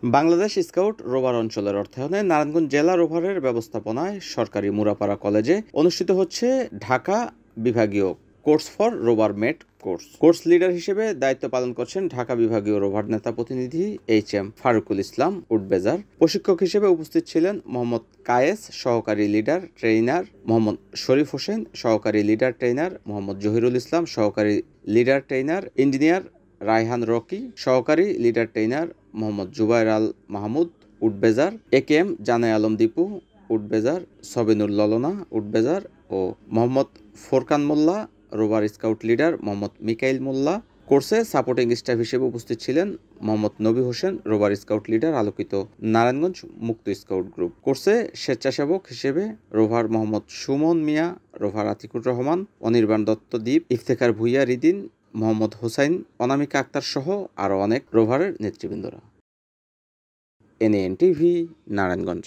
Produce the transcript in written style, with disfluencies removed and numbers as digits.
Bangladesh scout rover অঞ্চলের অর্থায়নে নারায়ণগঞ্জ জেলা রোভারের ব্যবস্থাপনায় সরকারি মুরাপাড়া কলেজে অনুষ্ঠিত হচ্ছে ঢাকা বিভাগীয় course for rover mate course leader হিসেবে দায়িত্ব পালন করছেন ঢাকা বিভাগীয় রোভার নেতা প্রতিনিধি এইচ.এম. ফারুকুল ইসলাম উডবেজার। প্রশিক্ষক হিসেবে উপস্থিত ছিলেন মোহাম্মদ কায়েস, সহকারী লিডার ট্রেইনার মোহাম্মদ শরীফ হোসেন, সহকারী লিডার ট্রেইনার মোহাম্মদ জহিরুল ইসলাম, সহকারী leader trainer engineer Raihan Rocky, সহকারী leader trainer Mohammad Jubayer Al Mahmud wood badger, এ.কে.এম. জানে আলম দীপু উডবেজার, সবিনুর ললনা উডবেজার ও Mohammad Forkan Molla, rover scout leader Mohammad Mikail Molla. কোর্সে সাপোর্টিং স্টাফ হিসেবে উপস্থিত ছিলেন মোহাম্মদ নবী হোসেন, রোভার স্কাউট লিডার, আলোকিত নারায়ণগঞ্জ মুক্ত স্কাউট গ্রুপ। কোর্সে স্বেচ্ছাসেবক হিসেবে রোভার মোহাম্মদ সুমন মিয়া, রোভার আতিকুর রহমান, অনির্বাণ দত্ত দ্বীপ, ইফতেখার ভুইয়া রিদিন, মোহাম্মদ হোসাইন, অনামিকা আক্তার সহ আরও অনেক রোভারের নেতৃবৃন্দরা। NAN TV, Narayanganj.